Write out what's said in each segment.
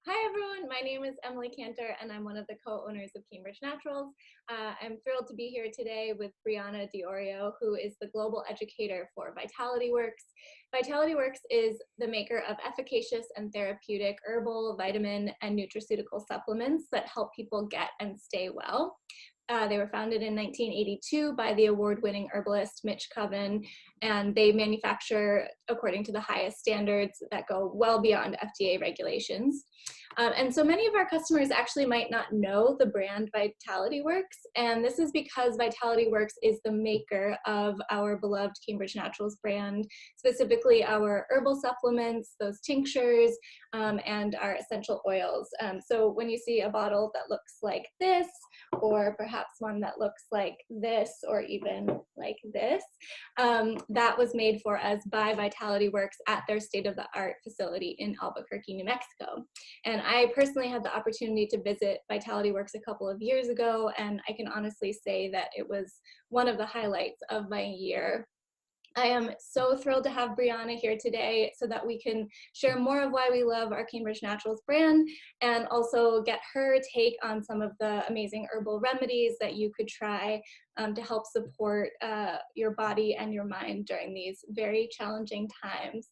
Hi everyone, my name is Emily Cantor and I'm one of the co-owners of Cambridge Naturals. I'm thrilled to be here today with Brianna Diorio, who is the Global Educator for Vitality Works. Vitality Works is the maker of efficacious and therapeutic herbal, vitamin, and nutraceutical supplements that help people get and stay well. They were founded in 1982 by the award-winning herbalist Mitch Coven, and they manufacture according to the highest standards that go well beyond FDA regulations. And so many of our customers actually might not know the brand Vitality Works, and this is because Vitality Works is the maker of our beloved Cambridge Naturals brand, specifically our herbal supplements, those tinctures, and our essential oils. So when you see a bottle that looks like this, or perhaps one that looks like this, or even like this, that was made for us by Vitality Works at their state-of-the-art facility in Albuquerque, New Mexico. And I personally had the opportunity to visit Vitality Works a couple of years ago, and I can honestly say that it was one of the highlights of my year. I am so thrilled to have Brianna here today so that we can share more of why we love our Cambridge Naturals brand and also get her take on some of the amazing herbal remedies that you could try to help support your body and your mind during these very challenging times.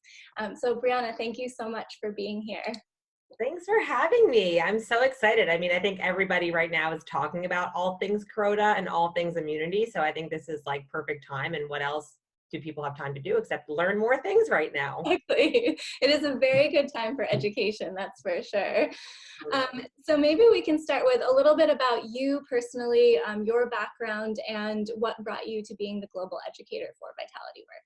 So Brianna, thank you so much for being here. Thanks for having me. I'm so excited. I mean, I think everybody right now is talking about all things Corona and all things immunity. So I think this is like perfect time. And what else do people have time to do except learn more things right now? Exactly. It is a very good time for education, that's for sure. So maybe we can start with a little bit about you personally, your background, and what brought you to being the global educator for Vitality Works.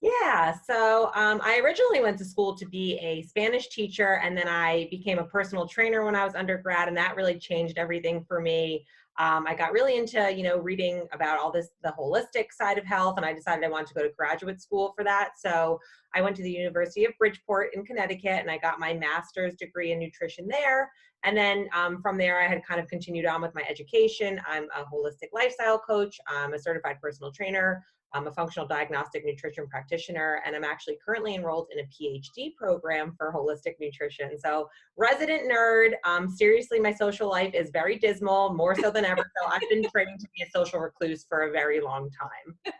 Yeah, so I originally went to school to be a Spanish teacher, and then I became a personal trainer when I was undergrad, and that really changed everything for me. I got really into, reading about all this, the holistic side of health, and I decided I wanted to go to graduate school for that. So I went to the University of Bridgeport in Connecticut, and I got my master's degree in nutrition there. And then from there, I had kind of continued on with my education. I'm a holistic lifestyle coach. I'm a certified personal trainer. I'm a functional diagnostic nutrition practitioner, and I'm actually currently enrolled in a PhD program for holistic nutrition. So resident nerd, seriously, my social life is very dismal, more so than ever. So I've been training to be a social recluse for a very long time.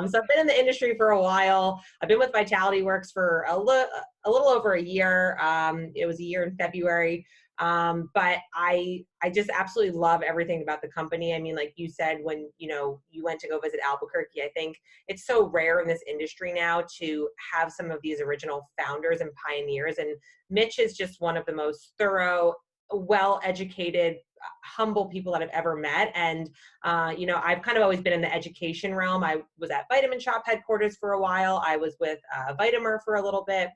So I've been in the industry for a while. I've been with Vitality Works for a little over a year. It was a year in February. But I just absolutely love everything about the company. I mean, like you said, when, you went to go visit Albuquerque, I think it's so rare in this industry now to have some of these original founders and pioneers. And Mitch is just one of the most thorough, well-educated, humble people that I've ever met. And, I've kind of always been in the education realm. I was at Vitamin Shop headquarters for a while. I was with Vitamer for a little bit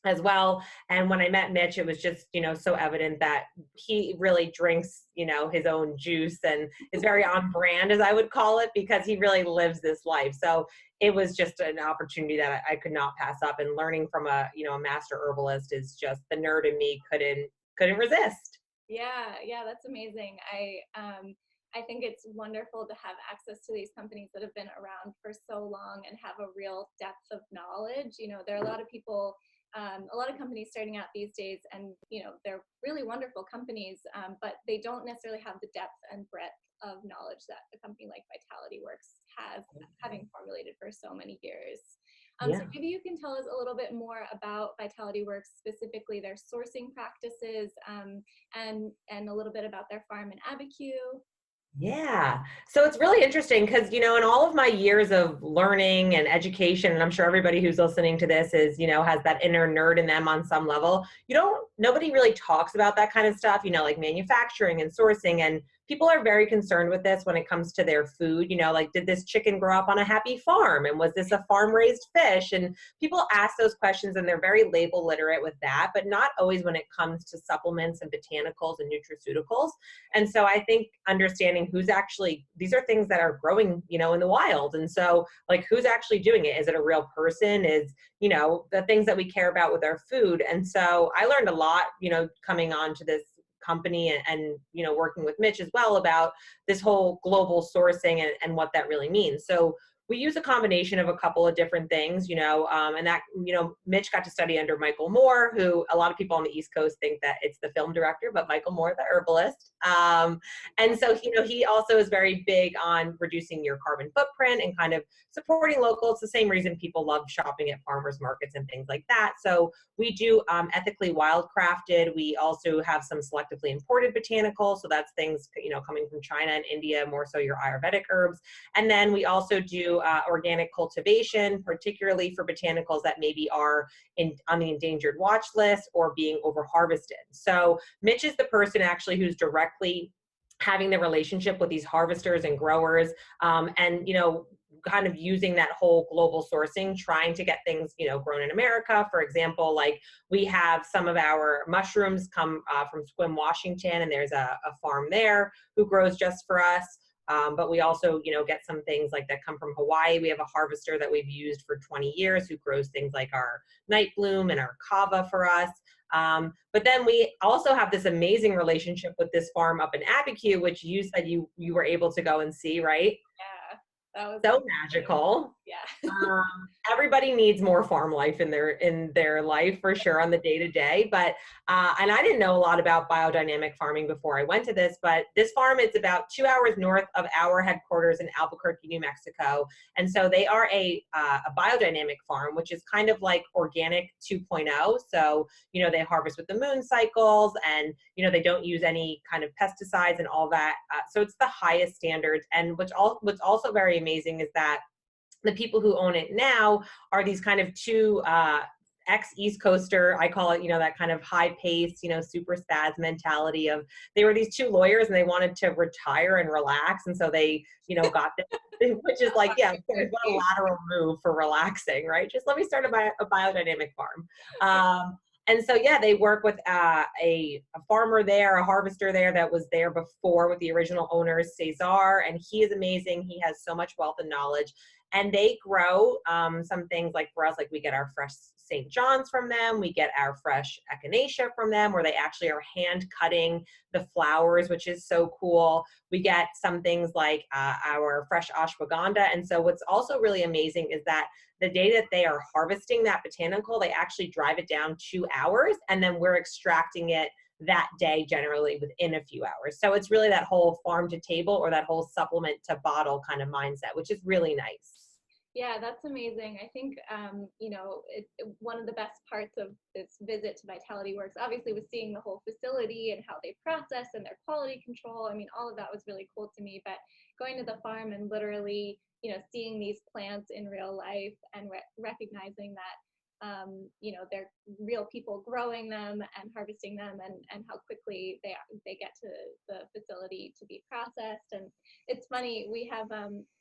as well. And when I met Mitch, it was just, so evident that he really drinks, his own juice and is very on brand, as I would call it, because he really lives this life. So it was just an opportunity that I could not pass up. And learning from a master herbalist is just, the nerd in me couldn't resist. Yeah, that's amazing. I think it's wonderful to have access to these companies that have been around for so long and have a real depth of knowledge. There are a lot of people, a lot of companies starting out these days, and they're really wonderful companies, but they don't necessarily have the depth and breadth of knowledge that a company like Vitality Works has, having formulated for so many years. Yeah. So maybe you can tell us a little bit more about Vitality Works, specifically their sourcing practices, and a little bit about their farm in Abiquiu. Yeah. So it's really interesting because, in all of my years of learning and education, and I'm sure everybody who's listening to this is, has that inner nerd in them on some level, nobody really talks about that kind of stuff, like manufacturing and sourcing. And people are very concerned with this when it comes to their food. Like, did this chicken grow up on a happy farm? And was this a farm raised fish? And people ask those questions and they're very label literate with that, but not always when it comes to supplements and botanicals and nutraceuticals. And so I think understanding who's actually, these are things that are growing, in the wild. And so like, who's actually doing it? Is it a real person? Is, the things that we care about with our food. And so I learned a lot, coming on to this company and working with Mitch as well about this whole global sourcing and what that really means. So we use a combination of a couple of different things, and that, Mitch got to study under Michael Moore, who a lot of people on the East Coast think that it's the film director, but Michael Moore, the herbalist. And so, he also is very big on reducing your carbon footprint and kind of supporting local. It's the same reason people love shopping at farmers markets and things like that. So we do ethically wildcrafted. We also have some selectively imported botanicals. So that's things, coming from China and India, more so your Ayurvedic herbs. And then we also do organic cultivation, particularly for botanicals that maybe are on the endangered watch list or being over harvested. So Mitch is the person actually who's directly having the relationship with these harvesters and growers, and kind of using that whole global sourcing, trying to get things grown in America. For example, like we have some of our mushrooms come from Sequim, Washington, and there's a farm there who grows just for us. But we also, get some things like that come from Hawaii. We have a harvester that we've used for 20 years who grows things like our night bloom and our kava for us. But then we also have this amazing relationship with this farm up in Abiquiu, which you said you were able to go and see, right? Yeah, that was So magical. Yeah. Everybody needs more farm life in their life for sure on the day to day. But and I didn't know a lot about biodynamic farming before I went to this, but this farm is about 2 hours north of our headquarters in Albuquerque, New Mexico, and so they are a biodynamic farm, which is kind of like organic 2.0. So they harvest with the moon cycles, and they don't use any kind of pesticides and all that. So it's the highest standards, and what's also very amazing is that the people who own it now are these kind of two ex-East Coaster, I call it, that kind of high-paced, super spaz mentality of, they were these two lawyers and they wanted to retire and relax. And so they, got this, which is like, yeah, what a lateral move for relaxing, right? Just let me start a biodynamic farm. And so, yeah, they work with a farmer there, a harvester there that was there before with the original owners, Cesar, and he is amazing. He has so much wealth and knowledge. And they grow some things like for us, like we get our fresh St. John's from them. We get our fresh echinacea from them, where they actually are hand cutting the flowers, which is so cool. We get some things like our fresh ashwagandha. And so what's also really amazing is that the day that they are harvesting that botanical, they actually drive it down 2 hours, and then we're extracting it that day, generally within a few hours. So it's really that whole farm to table, or that whole supplement to bottle kind of mindset, which is really nice. Yeah, that's amazing. I think, one of the best parts of this visit to Vitality Works, obviously, was seeing the whole facility and how they process and their quality control. I mean, all of that was really cool to me, but going to the farm and literally, seeing these plants in real life and recognizing that, they're real people growing them and harvesting them, and how quickly they get to the facility to be processed. And it's funny, we have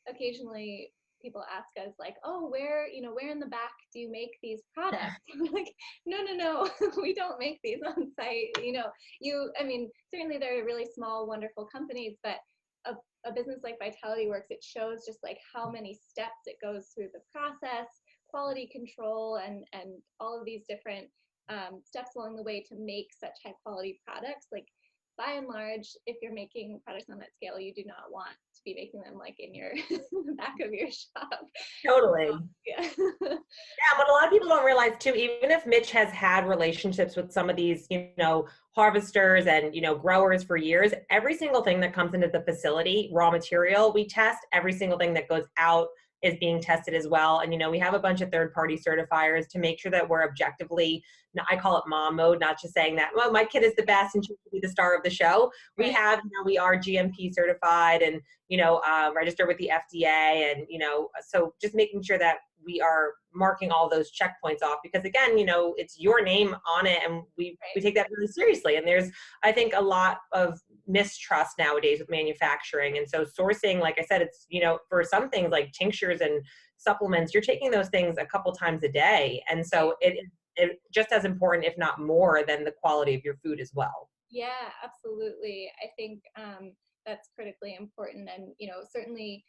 occasionally people ask us like, oh, where in the back do you make these products? We're like, no, we don't make these on site. I mean, certainly there are really small, wonderful companies, but a business like Vitality Works, it shows just like how many steps it goes through the process, quality control, and all of these different steps along the way to make such high quality products. Like, by and large, if you're making products on that scale, you do not want to be making them like in the back of your shop. Totally. Yeah. Yeah, what a lot of people don't realize too, even if Mitch has had relationships with some of these, harvesters and, growers for years, every single thing that comes into the facility, raw material, we test. Every single thing that goes out is being tested as well. And, we have a bunch of third-party certifiers to make sure that we're objectively, I call it mom mode, not just saying that, well, my kid is the best and she should be the star of the show. Right. We have, we are GMP certified and, registered with the FDA. And, so just making sure that we are marking all those checkpoints off, because again, it's your name on it, and we take that really seriously. And there's, I think, a lot of mistrust nowadays with manufacturing. And so sourcing, like I said, it's, for some things like tinctures and supplements, you're taking those things a couple times a day. And so it just as important, if not more, than the quality of your food as well. Yeah, absolutely. I think that's critically important. And, certainly,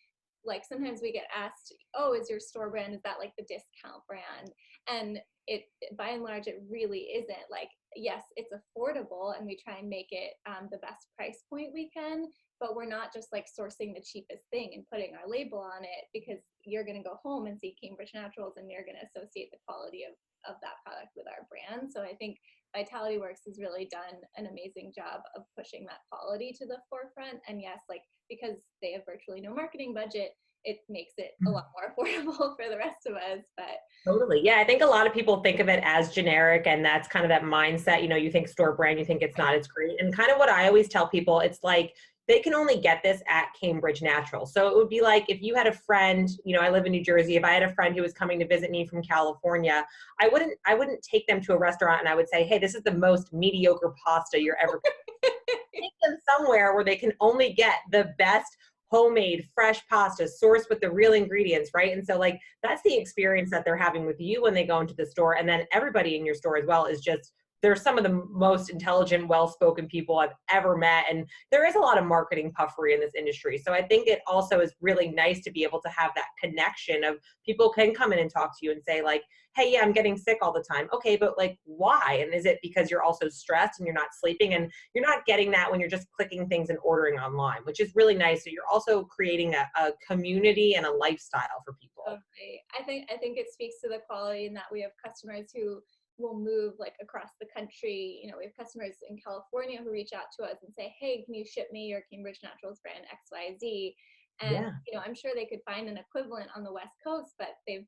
like, sometimes we get asked, oh, is your store brand, is that like the discount brand? And it, by and large, it really isn't. Like, yes, it's affordable, and we try and make it the best price point we can, but we're not just like sourcing the cheapest thing and putting our label on it, because you're going to go home and see Cambridge Naturals and you're going to associate the quality of that product with our brand. So I think Vitality Works has really done an amazing job of pushing that quality to the forefront. And yes, like, because they have virtually no marketing budget, it makes it a lot more affordable for the rest of us. But Totally. Yeah, I think a lot of people think of it as generic, and that's kind of that mindset. You think store brand, you think it's not as great. And kind of what I always tell people, it's like they can only get this at Cambridge Natural. So it would be like if you had a friend, I live in New Jersey, if I had a friend who was coming to visit me from California, I wouldn't take them to a restaurant and I would say, "Hey, this is the most mediocre pasta you're ever going to take them somewhere where they can only get the best homemade fresh pasta sourced with the real ingredients," right? And so like that's the experience that they're having with you when they go into the store. And then everybody in your store as well is just, they're some of the most intelligent, well-spoken people I've ever met. And there is a lot of marketing puffery in this industry. So I think it also is really nice to be able to have that connection of people can come in and talk to you and say like, "Hey, yeah, I'm getting sick all the time." Okay, but like why? And is it because you're also stressed and you're not sleeping? And you're not getting that when you're just clicking things and ordering online, which is really nice. So you're also creating a community and a lifestyle for people. okay, I think it speaks to the quality in that we have customers who will move like across the country. We have customers in California who reach out to us and say, "Hey, can you ship me your Cambridge Naturals brand XYZ?" And Yeah. I'm sure they could find an equivalent on the West Coast, but they've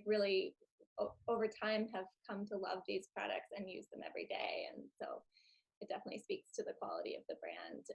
really over time have come to love these products and use them every day. And so it definitely speaks to the quality of the brand.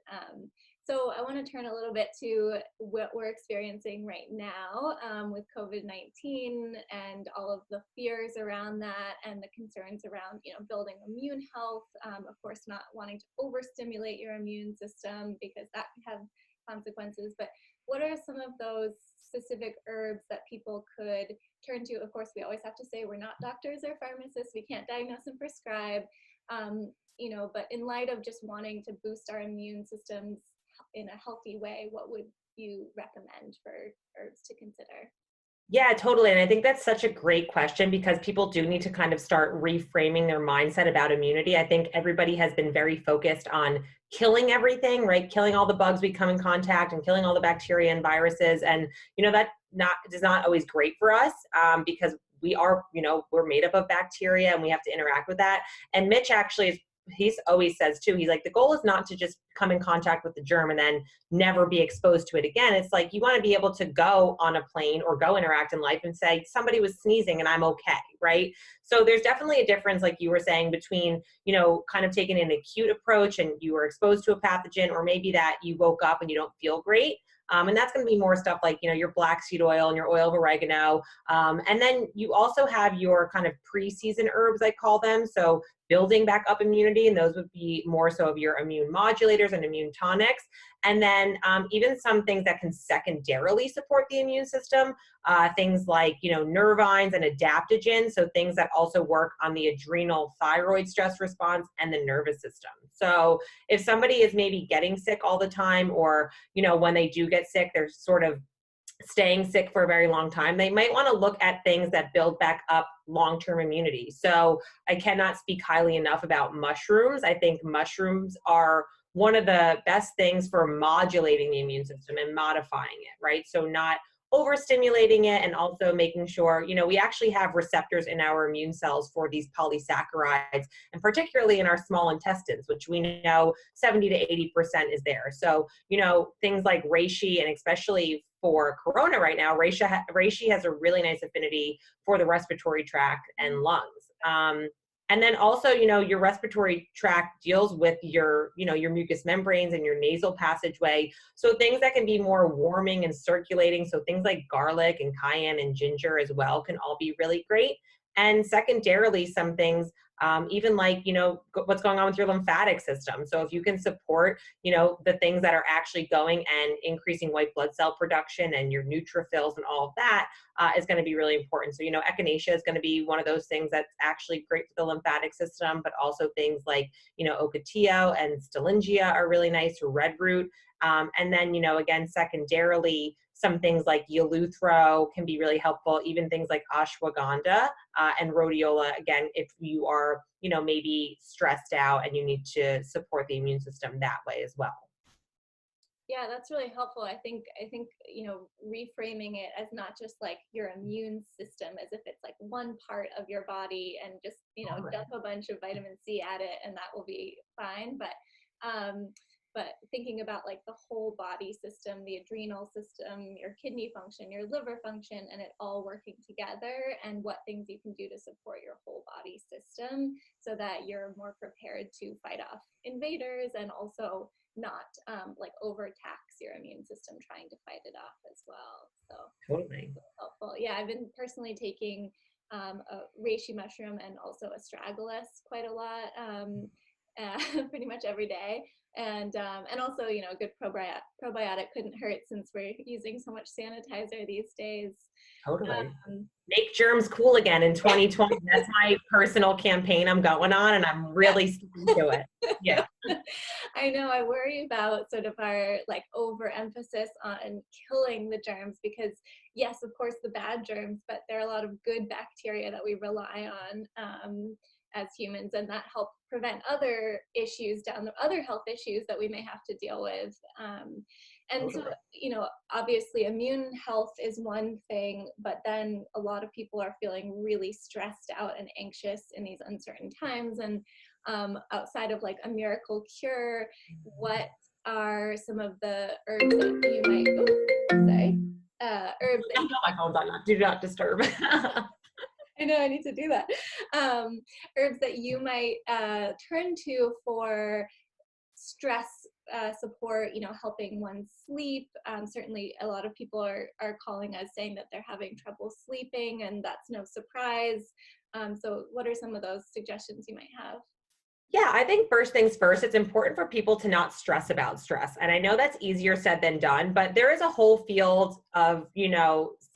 So I want to turn a little bit to what we're experiencing right now with COVID-19 and all of the fears around that and the concerns around, building immune health. Of course, not wanting to overstimulate your immune system because that can have consequences. But what are some of those specific herbs that people could turn to? Of course, we always have to say we're not doctors or pharmacists. We can't diagnose and prescribe. But in light of just wanting to boost our immune systems in a healthy way, what would you recommend for herbs to consider? Yeah, totally. And I think that's such a great question because people do need to kind of start reframing their mindset about immunity. I think everybody has been very focused on killing everything, right? Killing all the bugs we come in contact and killing all the bacteria and viruses. And, that not is not always great for us because we are, we're made up of bacteria and we have to interact with that. And Mitch actually is, he's always says too, he's like, the goal is not to just come in contact with the germ and then never be exposed to it again. It's like you want to be able to go on a plane or go interact in life and say somebody was sneezing and I'm okay, right? So there's definitely a difference, like you were saying, between kind of taking an acute approach and you were exposed to a pathogen, or maybe that you woke up and you don't feel great. And that's going to be more stuff like, your black seed oil and your oil of oregano. And then you also have your kind of pre-season herbs, I call them. So building back up immunity, and those would be more so of your immune modulators and immune tonics. And then even some things that can secondarily support the immune system, things like, nervines and adaptogens. So things that also work on the adrenal thyroid stress response and the nervous system. So if somebody is maybe getting sick all the time, or, when they do get sick, they're sort of staying sick for a very long time, they might want to look at things that build back up long-term immunity. So I cannot speak highly enough about mushrooms. I think mushrooms are one of the best things for modulating the immune system and modifying it, right? So not overstimulating it, and also making sure, we actually have receptors in our immune cells for these polysaccharides, and particularly in our small intestines, which we know 70 to 80% is there. So, things like reishi, and especially for corona right now, reishi has a really nice affinity for the respiratory tract and lungs. And then also, your respiratory tract deals with your mucous membranes and your nasal passageway. So things that can be more warming and circulating. So things like garlic and cayenne and ginger as well can all be really great. And secondarily, some things, even like, what's going on with your lymphatic system. So if you can support, the things that are actually going and increasing white blood cell production and your neutrophils and all of that is going to be really important. So, echinacea is going to be one of those things that's actually great for the lymphatic system, but also things like, ocotillo and stillingia are really nice, red root. And then, again, secondarily, some things like eleuthero can be really helpful, even things like ashwagandha and rhodiola, again, if you are, maybe stressed out and you need to support the immune system that way as well. Yeah, that's really helpful. I think, reframing it as not just like your immune system as if it's like one part of your body and just, Totally. dump a bunch of vitamin C at it and that will be fine. Um but thinking about like the whole body system, the adrenal system, your kidney function, your liver function, and it all working together, and what things you can do to support your whole body system so that you're more prepared to fight off invaders and also not like overtax your immune system trying to fight it off as well. So Totally. helpful. Yeah, I've been personally taking a reishi mushroom and also astragalus quite a lot, pretty much every day. And also, a good probiotic couldn't hurt since we're using so much sanitizer these days. Totally. Um, Make germs cool again in 2020. That's my personal campaign I'm going on, and I'm really sticking to it. Yeah. I know I worry about sort of our like overemphasis on killing the germs because yes, of course the bad germs, but there are a lot of good bacteria that we rely on as humans, and that help prevent other issues other health issues that we may have to deal with. And so, Totally. obviously immune health is one thing, but then a lot of people are feeling really stressed out and anxious in these uncertain times. And outside of like a miracle cure, what are some of the herbs that you might, herbs that No, my phone's on not do not disturb. I know I need to do that. Herbs that you might turn to for stress support, helping one sleep. Certainly a lot of people are calling us saying that they're having trouble sleeping, and that's no surprise. So what are some of those suggestions you might have? Yeah, I think first things first, it's important for people to not stress about stress. And I know that's easier said than done, but there is a whole field of,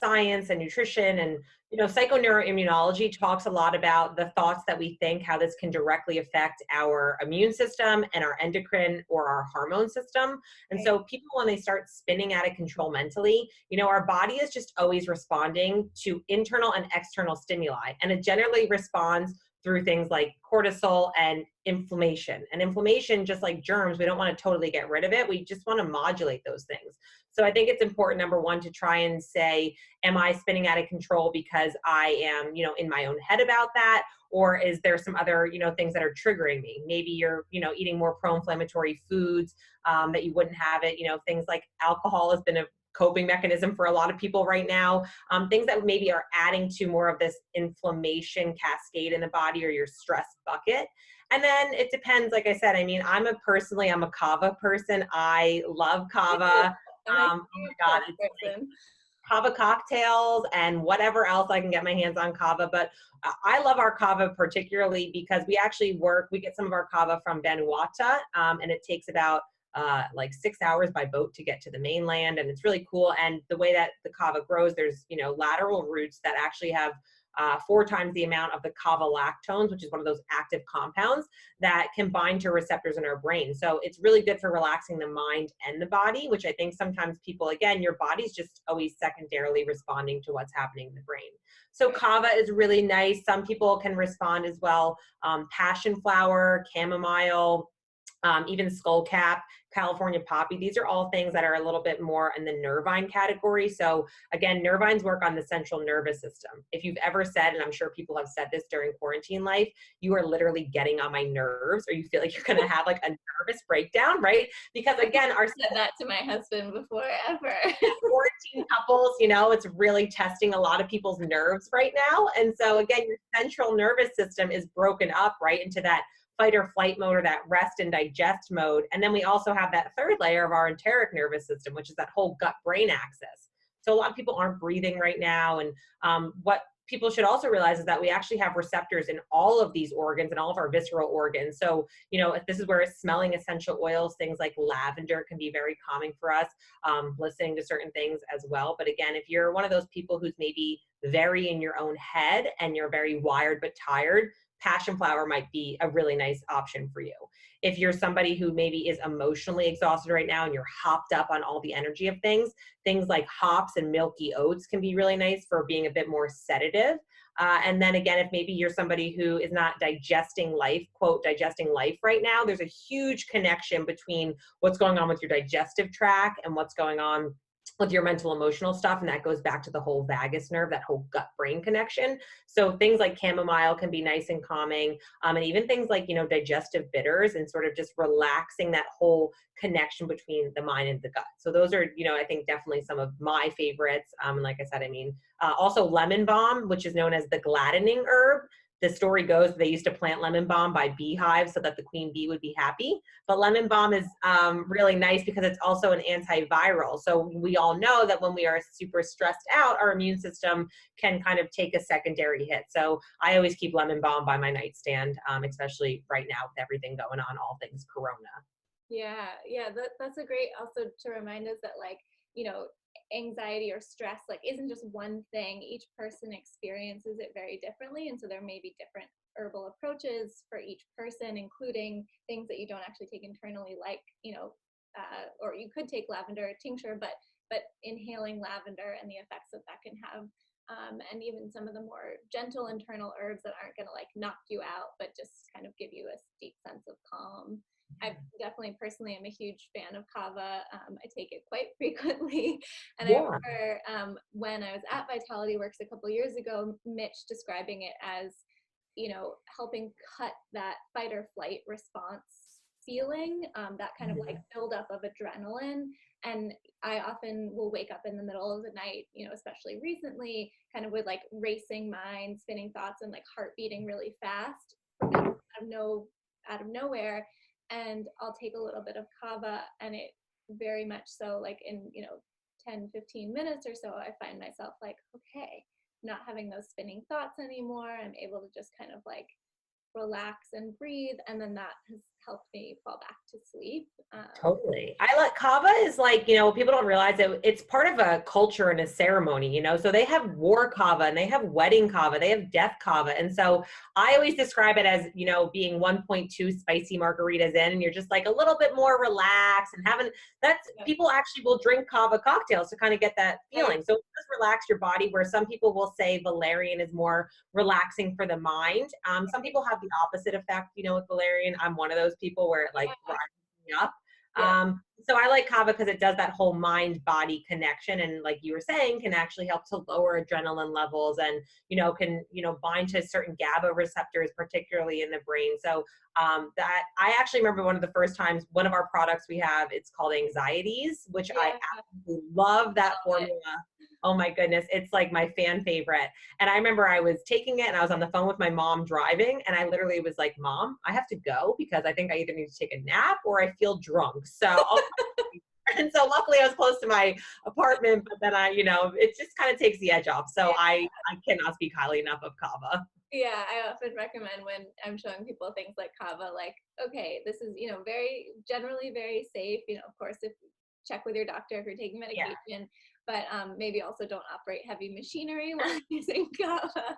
science and nutrition and, psychoneuroimmunology talks a lot about the thoughts that we think, how this can directly affect our immune system and our endocrine or our hormone system. And Right. so people, when they start spinning out of control mentally, our body is just always responding to internal and external stimuli. And it generally responds through things like cortisol and inflammation. And inflammation, just like germs, we don't want to totally get rid of it. We just want to modulate those things. So I think it's important, number one, to try and say, am I spinning out of control because I am, in my own head about that? Or is there some other, things that are triggering me? Maybe you're, eating more pro-inflammatory foods that you wouldn't have it. Things like alcohol has been a coping mechanism for a lot of people right now. Things that maybe are adding to more of this inflammation cascade in the body or your stress bucket. And then it depends, like I said, I'm a Kava person. I love Kava. I'm a Oh huge my God, Kava it's like person. Kava cocktails and whatever else I can get my hands on Kava. But I love our Kava particularly because we get some of our Kava from Vanuatu, and it takes about like 6 hours by boat to get to the mainland, and it's really cool. And the way that the kava grows, there's lateral roots that actually have 4 times the amount of the kava lactones, which is one of those active compounds that can bind to receptors in our brain. So it's really good for relaxing the mind and the body, which I think sometimes people, again, your body's just always secondarily responding to what's happening in the brain. So kava is really nice. Some people can respond as well. Passion flower, chamomile, even skullcap, California poppy. These are all things that are a little bit more in the nervine category. So again, nervines work on the central nervous system. If you've ever said, and I'm sure people have said this during quarantine life, you are literally getting on my nerves, or you feel like you're going to have like a nervous breakdown, right? Because again, our Said that to my husband before ever. quarantine couples, it's really testing a lot of people's nerves right now. And so again, your central nervous system is broken up right into that fight or flight mode or that rest and digest mode. And then we also have that third layer of our enteric nervous system, which is that whole gut brain axis. So a lot of people aren't breathing right now. And what people should also realize is that we actually have receptors in all of these organs and all of our visceral organs. So, if this is where smelling essential oils, things like lavender can be very calming for us, listening to certain things as well. But again, if you're one of those people who's maybe very in your own head and you're very wired but tired, passion flower might be a really nice option for you. If you're somebody who maybe is emotionally exhausted right now and you're hopped up on all the energy of things like hops and milky oats can be really nice for being a bit more sedative. And then again, if maybe you're somebody who is not digesting life, quote, digesting life right now, there's a huge connection between what's going on with your digestive tract and what's going on with your mental emotional stuff. And that goes back to the whole vagus nerve, that whole gut brain connection. So things like chamomile can be nice and calming. And even things like, digestive bitters and sort of just relaxing that whole connection between the mind and the gut. So those are, I think definitely some of my favorites. And like I said, also lemon balm, which is known as the gladdening herb. The story goes they used to plant lemon balm by beehives so that the queen bee would be happy. But lemon balm is really nice because it's also an antiviral. So we all know that when we are super stressed out, our immune system can kind of take a secondary hit. So I always keep lemon balm by my nightstand, especially right now with everything going on, all things Corona. Yeah, that's a great also to remind us that anxiety or stress isn't just one thing. Each person experiences it very differently, and so there may be different herbal approaches for each person, including things that you don't actually take internally, or you could take lavender tincture, but inhaling lavender and the effects that can have, and even some of the more gentle internal herbs that aren't going to knock you out, but just kind of give you a deep sense of calm. I definitely personally am a huge fan of Kava. I take it quite frequently. And I remember when I was at Vitality Works a couple years ago, Mitch describing it as, helping cut that fight or flight response feeling, that kind of buildup of adrenaline. And I often will wake up in the middle of the night, especially recently, kind of with racing mind, spinning thoughts, and heart beating really fast out of nowhere. And I'll take a little bit of Kava, and it very much so in 10 15 minutes or so I find myself okay, not having those spinning thoughts anymore. I'm able to just kind of relax and breathe, and then that has helped me fall back to sleep. Totally. Kava is people don't realize it. It's part of a culture and a ceremony, so they have war Kava and they have wedding Kava, they have death Kava. And so I always describe it as, being 1.2 spicy margaritas in, and you're just a little bit more relaxed and people actually will drink Kava cocktails to kind of get that feeling. So it does relax your body, where some people will say valerian is more relaxing for the mind. Some people have the opposite effect, with valerian. I'm one of those people where it rises me up. So I like Kava because it does that whole mind body connection, and like you were saying, can actually help to lower adrenaline levels, and can bind to certain GABA receptors, particularly in the brain. So that I actually remember one of the first times, one of our products we have, it's called Anxieties, which I absolutely love that formula. Oh my goodness, it's my fan favorite. And I remember I was taking it and I was on the phone with my mom driving, and I literally was like, Mom, I have to go because I think I either need to take a nap or I feel drunk. So and so luckily I was close to my apartment, but then it just kind of takes the edge off. So I cannot speak highly enough of Kava. Yeah, I often recommend when I'm showing people things like Kava, okay, this is, generally very safe. Of course, if check with your doctor if you're taking medication, but maybe also don't operate heavy machinery while using Kava.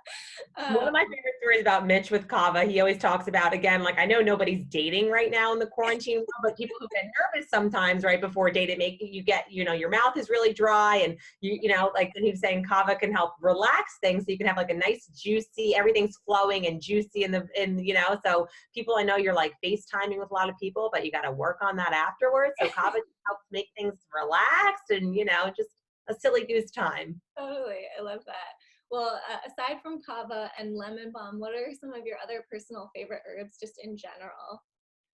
One of my favorite stories about Mitch with Kava, he always talks about, again, I know nobody's dating right now in the quarantine world, but people who get nervous sometimes right before dating, you get, your mouth is really dry, and and he was saying Kava can help relax things, so you can have a nice juicy, everything's flowing and juicy so people, I know you're FaceTiming with a lot of people, but you got to work on that afterwards. So Kava helps make things relaxed and just a silly goose time. Totally, I love that. Well, aside from Kava and lemon balm, what are some of your other personal favorite herbs just in general?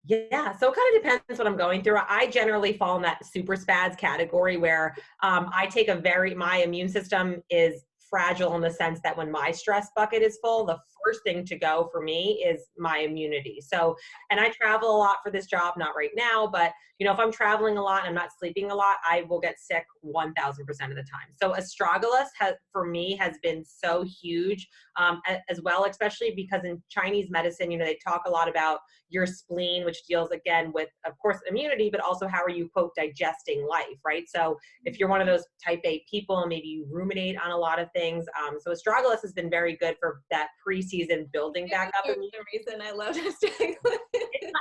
Yeah, so it kind of depends what I'm going through. I generally fall in that super spads category where I take my immune system is fragile in the sense that when my stress bucket is full, the first thing to go for me is my immunity. So, and I travel a lot for this job, not right now, but if I'm traveling a lot and I'm not sleeping a lot, I will get sick 1000% of the time. So astragalus for me has been so huge as well, especially because in Chinese medicine, they talk a lot about your spleen, which deals again with, of course, immunity, but also how are you, quote, digesting life, right? So if you're one of those type A people and maybe you ruminate on a lot of things, so astragalus has been very good for that preseason building back up. The reason I love astragalus.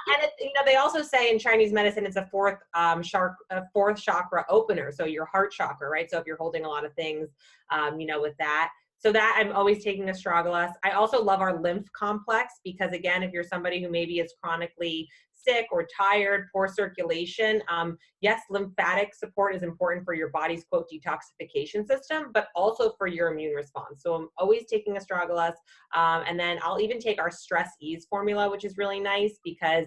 And they also say in Chinese medicine, it's a fourth chakra opener. So your heart chakra, right? So if you're holding a lot of things, with that. So that I'm always taking astragalus. I also love our lymph complex because, again, if you're somebody who maybe is chronically sick or tired, poor circulation, yes, lymphatic support is important for your body's, quote, detoxification system, but also for your immune response. So I'm always taking astragalus. And then I'll even take our stress ease formula, which is really nice because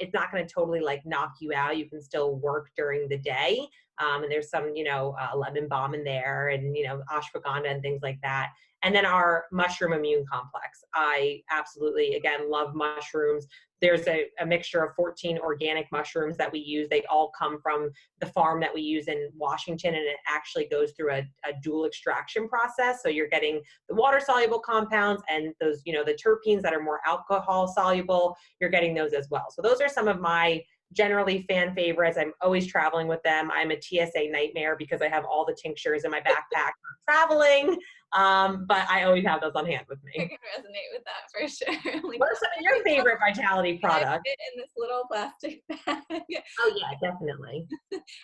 it's not going to totally like knock you out. You can still work during the day. And there's some, lemon balm in there and, ashwagandha and things like that. And then our mushroom immune complex. I absolutely, again, love mushrooms. There's a mixture of 14 organic mushrooms that we use. They all come from the farm that we use in Washington, and it actually goes through a dual extraction process. So you're getting the water soluble compounds and those, the terpenes that are more alcohol soluble, you're getting those as well. So those are some of my generally fan favorites. I'm always traveling with them. I'm a TSA nightmare because I have all the tinctures in my backpack for traveling. But I always have those on hand with I me. can resonate with that for sure. Like, What are some of your favorite Vitality products? fit in this little plastic bag. Oh yeah, definitely.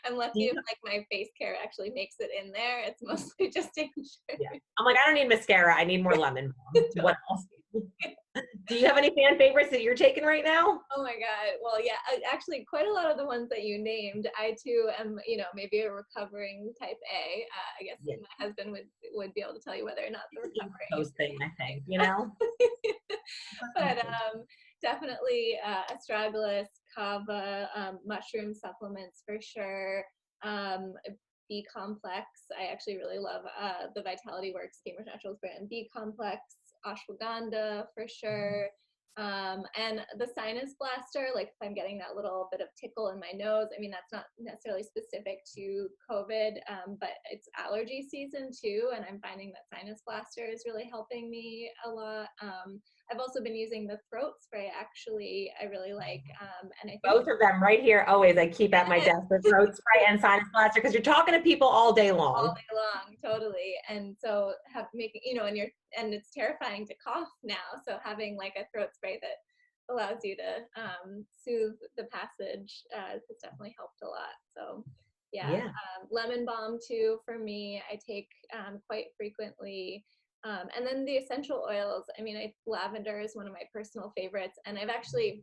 I'm lucky if like my face care actually makes it in there. It's mostly just tincture. Yeah. I'm like, I don't need mascara. I need more lemon balm. What else? Do you have any fan favorites that you're taking right now? Oh my God. Well, yeah, actually quite a lot of the ones that you named, I too am, maybe a recovering type A. I guess Yeah. my husband would be able to tell you whether or not the It's recovering. those things, I think, you know? But definitely astragalus, kava, mushroom supplements for sure. Um, B complex. I actually really love the Vitality Works Cambridge Naturals brand B complex, ashwagandha for sure. And the sinus blaster, like if I'm getting that little bit of tickle in my nose, I mean, that's not necessarily specific to COVID, but it's allergy season too. And I'm finding that sinus blaster is really helping me a lot. I've also been using the throat spray, actually, I really like. And I think Both of them right here, always. I keep at my desk the throat spray and sinus blaster because you're talking to people all day long. all day long, totally. And so making, and it's terrifying to cough now. So having like a throat spray that allows you to soothe the passage has definitely helped a lot. So yeah. Lemon balm too for me, I take quite frequently. And then the essential oils, I mean, lavender is one of my personal favorites, and I've actually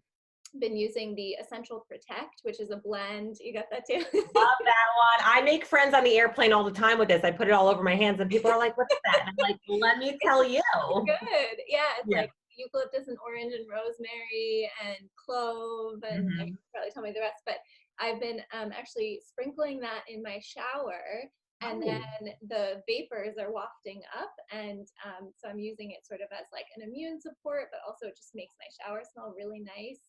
been using the Essential Protect, which is a blend. You got that too? Love that one. I make friends on the airplane all the time with this. I put it all over my hands and people are like, what's that? And I'm like, let me tell you. Good. Yeah, it's like eucalyptus and orange and rosemary and clove, and I can probably tell me the rest, but I've been actually sprinkling that in my shower, and then the vapors are wafting up, and so I'm using it sort of as like an immune support, but also it just makes my shower smell really nice.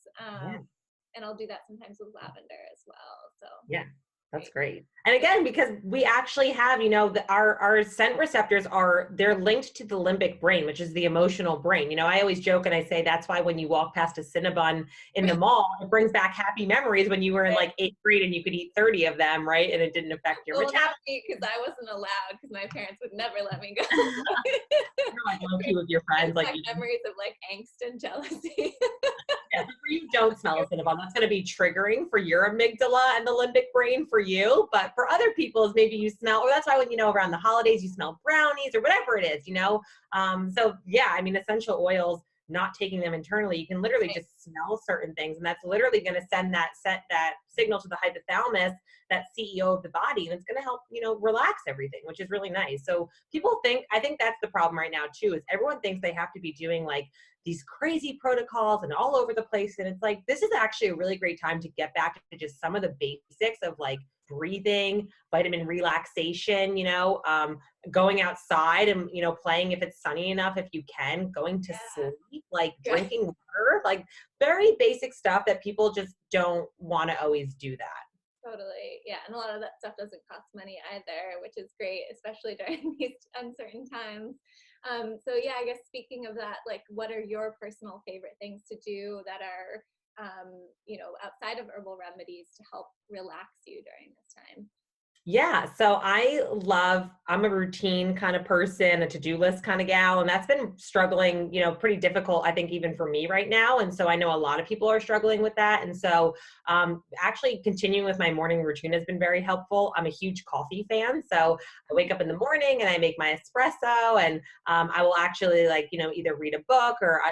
And I'll do that sometimes with lavender as well. So yeah, that's great. And again, because we actually have, our scent receptors they're linked to the limbic brain, which is the emotional brain. I always joke and I say that's why when you walk past a Cinnabon in the mall, it brings back happy memories when you were in like 8th grade and you could eat 30 of them, right? And it didn't affect your metabolism. Because I wasn't allowed, because my parents would never let me go. You're like low-key with your friends, like memories of like angst and jealousy. Yeah, for you don't smell a Cinnabon. That's going to be triggering for your amygdala and the limbic brain for you. But for other people's, maybe you smell, or that's why when, around the holidays, you smell brownies or whatever it is, So yeah, I mean, essential oils, not taking them internally, you can literally just smell certain things. And that's literally going to send that signal to the hypothalamus, that CEO of the body. And it's going to help, relax everything, which is really nice. So I think that's the problem right now too, is everyone thinks they have to be doing like these crazy protocols and all over the place. And it's like, this is actually a really great time to get back to just some of the basics of like breathing, vitamin relaxation, going outside and, playing if it's sunny enough, if you can, going to sleep, like drinking water, like very basic stuff that people just don't want to always do that. Totally. Yeah. And a lot of that stuff doesn't cost money either, which is great, especially during these uncertain times. So yeah, I guess speaking of that, like what are your personal favorite things to do that are, outside of herbal remedies to help relax you during this time? Yeah, so I'm a routine kind of person, a to-do list kind of gal, and that's been struggling, pretty difficult, I think, even for me right now. And so I know a lot of people are struggling with that. And so actually continuing with my morning routine has been very helpful. I'm a huge coffee fan. So I wake up in the morning and I make my espresso, and I will actually either read a book or,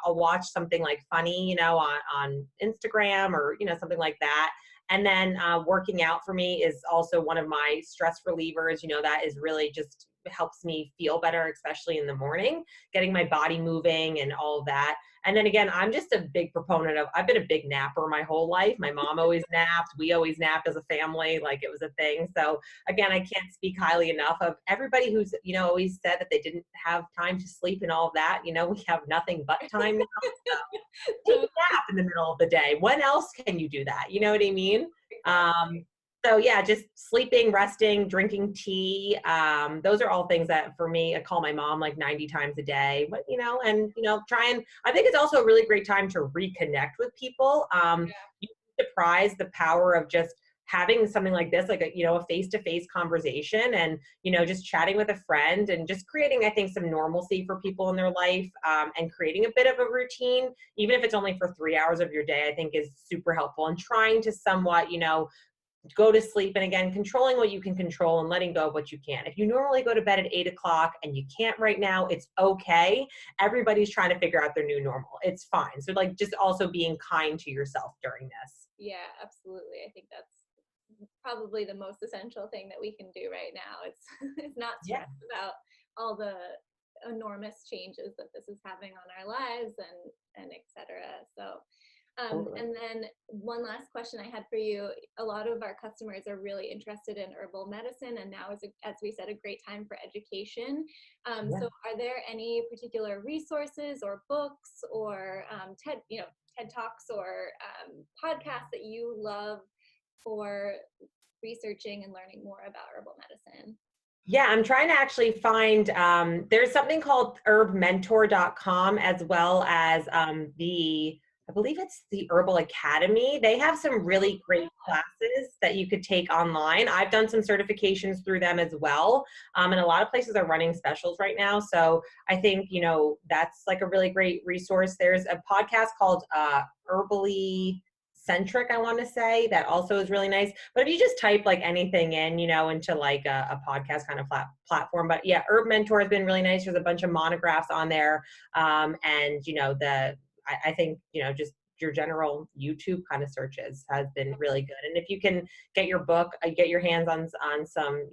I'll watch something like funny, on Instagram or, something like that. And then working out for me is also one of my stress relievers. That is really just helps me feel better, especially in the morning, getting my body moving and all of that. And then again, I'm just a big proponent of, I've been a big napper my whole life. My mom always napped. We always napped as a family, like it was a thing. So again, I can't speak highly enough of everybody who's, always said that they didn't have time to sleep and all of that. We have nothing but time now. So take a nap in the middle of the day. When else can you do that? You know what I mean? Um, so yeah, just sleeping, resting, drinking tea. Those are all things that for me, I call my mom like 90 times a day, but I think it's also a really great time to reconnect with people. You surprise the power of just having something like this, like a face-to-face conversation, and just chatting with a friend and just creating, I think, some normalcy for people in their life, and creating a bit of a routine, even if it's only for 3 hours of your day, I think is super helpful. And trying to somewhat, go to sleep, and again, controlling what you can control and letting go of what you can't. If you normally go to bed at 8 o'clock and you can't right now, it's okay. Everybody's trying to figure out their new normal. It's fine. So just also being kind to yourself during this. Yeah, absolutely. I think that's probably the most essential thing that we can do right now. It's it's not Yeah. stressed about all the enormous changes that this is having on our lives and etc. So Totally. and then one last question I had for you. A lot of our customers are really interested in herbal medicine, and now is, as we said, a great time for education. Yeah. So are there any particular resources or books or TED Talks or podcasts that you love for researching and learning more about herbal medicine? Yeah, I'm trying to actually find, there's something called herbmentor.com, as well as I believe it's the Herbal Academy. They have some really great classes that you could take online. I've done some certifications through them as well. And a lot of places are running specials right now. So I think, that's like a really great resource. There's a podcast called Herbally Centric, I want to say, that also is really nice. But if you just type like anything in, into like a podcast kind of platform. But yeah, Herb Mentor has been really nice. There's a bunch of monographs on there. And I think, just your general YouTube kind of searches has been really good. And if you can get get your hands on some,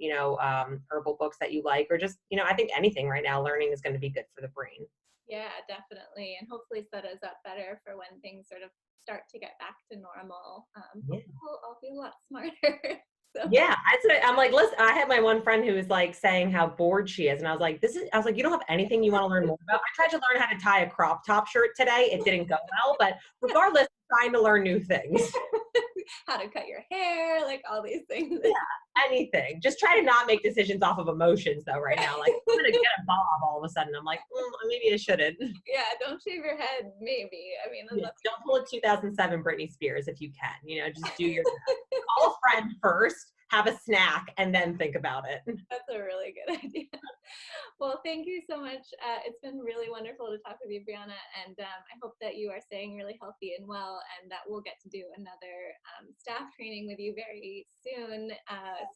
herbal books that you like, or just, I think anything right now, learning is going to be good for the brain. Yeah, definitely. And hopefully set us up better for when things sort of start to get back to normal. Yeah. Hopefully we'll all be a lot smarter. So Yeah, I'm like, listen, I had my one friend who was like saying how bored she is. And I was like, I was like, you don't have anything you want to learn more about? I tried to learn how to tie a crop top shirt today. It didn't go well, but regardless, I'm trying to learn new things. how to cut your hair, like all these things. Yeah, anything. Just try to not make decisions off of emotions though right now. Like, I'm going to get a bob all of a sudden. I'm like, maybe I shouldn't. Yeah, don't shave your head, maybe. I mean, Yeah, unless don't pull a 2007 Britney Spears if you can. Just do your call a friend first, have a snack, and then think about it. that's a really good idea. Well, thank you so much. It's been really wonderful to talk with you, Brianna, and I hope that you are staying really healthy and well, and that we'll get to do another staff training with you very soon.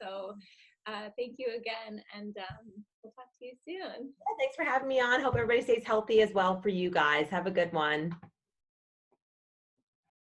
So thank you again, and we'll talk to you soon. Yeah, thanks for having me on. Hope everybody stays healthy as well for you guys. Have a good one.